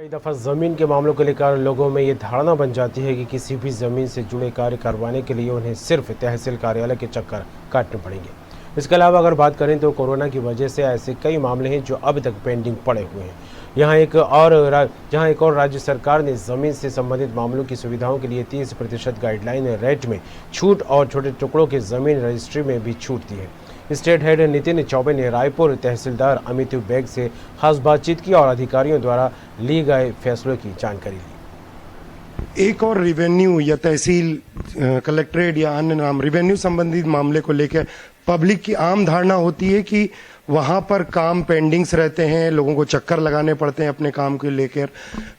कई दफ़ा ज़मीन के मामलों को लेकर लोगों में ये धारणा बन जाती है कि किसी भी ज़मीन से जुड़े कार्य करवाने के लिए उन्हें सिर्फ तहसील कार्यालय के चक्कर काटने पड़ेंगे। इसके अलावा अगर बात करें तो कोरोना की वजह से ऐसे कई मामले हैं जो अब तक पेंडिंग पड़े हुए हैं। जहां एक और राज्य सरकार ने ज़मीन से संबंधित मामलों की सुविधाओं के लिए 30% गाइडलाइन रेट में छूट और छोटे टुकड़ों की ज़मीन रजिस्ट्री में भी छूट दी है। स्टेट हेड नितिन चौबे ने रायपुर तहसीलदार अमित बेग से खास बातचीत की और अधिकारियों द्वारा लिए गए फैसलों की जानकारी ली। एक और रिवेन्यू या तहसील कलेक्ट्रेट या अन्य नाम रिवेन्यू संबंधित मामले को लेकर पब्लिक की आम धारणा होती है कि वहां पर काम पेंडिंग्स रहते हैं, लोगों को चक्कर लगाने पड़ते हैं अपने काम को लेकर।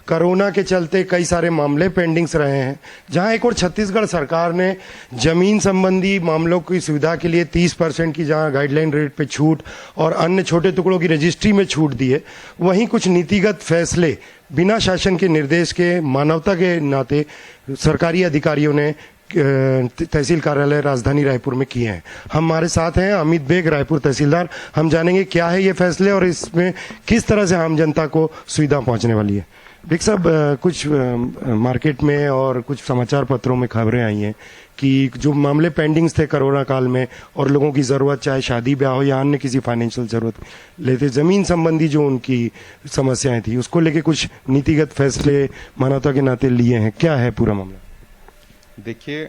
कोरोना के चलते कई सारे मामले पेंडिंग्स रहे हैं। जहां एक और छत्तीसगढ़ सरकार ने जमीन संबंधी मामलों की सुविधा के लिए 30% की जहां गाइडलाइन रेट पे छूट और अन्य छोटे टुकड़ों की रजिस्ट्री में छूट दी है, वहीं कुछ नीतिगत फैसले बिना शासन के निर्देश के मानवता के नाते सरकारी अधिकारियों ने तहसील कार्यालय राजधानी रायपुर में किए हैं। हमारे साथ हैं अमित बेग, रायपुर तहसीलदार। हम जानेंगे क्या है ये फैसले और इसमें किस तरह से आम जनता को सुविधा पहुंचने वाली है। बेग साहब, कुछ मार्केट में और कुछ समाचार पत्रों में खबरें आई हैं कि जो मामले पेंडिंग्स थे कोरोना काल में और लोगों की ज़रूरत, चाहे शादी ब्याह हो या अन्य किसी फाइनेंशियल ज़रूरत लेते, ज़मीन संबंधी जो उनकी समस्याएं थी, उसको लेके कुछ नीतिगत फैसले मानवता के नाते लिए हैं। क्या है पूरा मामला? देखिए,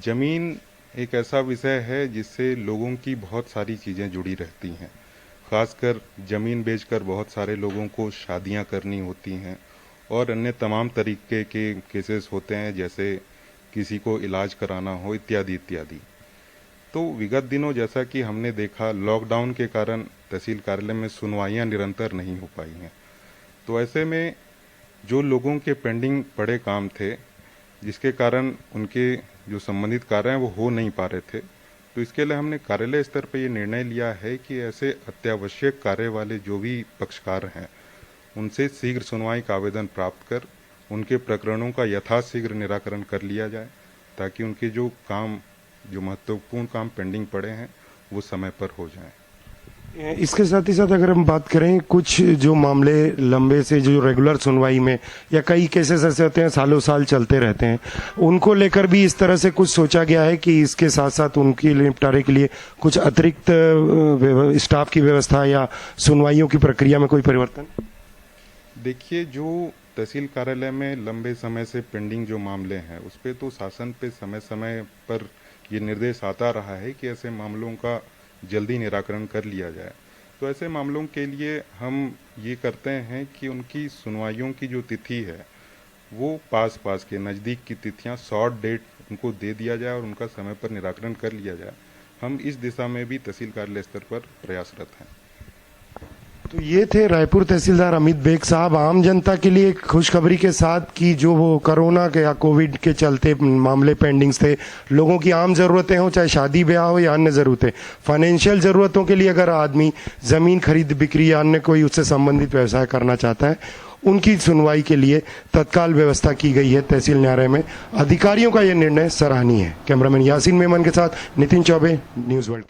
ज़मीन एक ऐसा विषय है जिससे लोगों की बहुत सारी चीज़ें जुड़ी रहती हैं। खासकर ज़मीन बेचकर बहुत सारे लोगों को शादियां करनी होती हैं और अन्य तमाम तरीके के केसेस होते हैं, जैसे किसी को इलाज कराना हो इत्यादि इत्यादि। तो विगत दिनों जैसा कि हमने देखा, लॉकडाउन के कारण तहसील कार्यालय में सुनवाइयाँ निरंतर नहीं हो पाई हैं। तो ऐसे में जो लोगों के पेंडिंग पड़े काम थे, जिसके कारण उनके जो संबंधित कार्य हैं वो हो नहीं पा रहे थे, तो इसके लिए हमने कार्यालय स्तर पर ये निर्णय लिया है कि ऐसे अत्यावश्यक कार्य वाले जो भी पक्षकार हैं उनसे शीघ्र सुनवाई का आवेदन प्राप्त कर उनके प्रकरणों का यथाशीघ्र निराकरण कर लिया जाए, ताकि उनके जो महत्वपूर्ण काम पेंडिंग पड़े हैं वो समय पर हो जाएं। इसके साथ ही साथ अगर हम बात करें, कुछ जो मामले लंबे से जो रेगुलर सुनवाई में या कई केसेस ऐसे होते हैं सालों साल चलते रहते हैं, उनको लेकर भी इस तरह से कुछ सोचा गया है कि इसके साथ साथ उनके निपटारे के लिए कुछ अतिरिक्त स्टाफ की व्यवस्था या सुनवाइयों की प्रक्रिया में कोई परिवर्तन? देखिए, जो तहसील कार्यालय में लंबे समय से पेंडिंग जो मामले हैं उस पर तो शासन पे समय समय पर ये निर्देश आता रहा है कि ऐसे मामलों का जल्दी निराकरण कर लिया जाए। तो ऐसे मामलों के लिए हम ये करते हैं कि उनकी सुनवाइयों की जो तिथि है वो पास के नज़दीक की तिथियां शॉर्ट डेट उनको दे दिया जाए और उनका समय पर निराकरण कर लिया जाए। हम इस दिशा में भी तहसील कार्यालय स्तर पर प्रयासरत हैं। तो ये थे रायपुर तहसीलदार अमित बेग साहब। आम जनता के लिए खुशखबरी के साथ कि जो वो कोरोना के या कोविड के चलते मामले पेंडिंग्स थे, लोगों की आम ज़रूरतें हो, चाहे शादी ब्याह हो या अन्य ज़रूरतें, फाइनेंशियल ज़रूरतों के लिए अगर आदमी ज़मीन खरीद बिक्री या अन्य कोई उससे संबंधित व्यवसाय करना चाहता है, उनकी सुनवाई के लिए तत्काल व्यवस्था की गई है तहसील न्यायालय में। अधिकारियों का यह निर्णय सराहनीय है। कैमरामैन यासीन मेमन के साथ नितिन चौबे, न्यूज़ वर्ल्ड।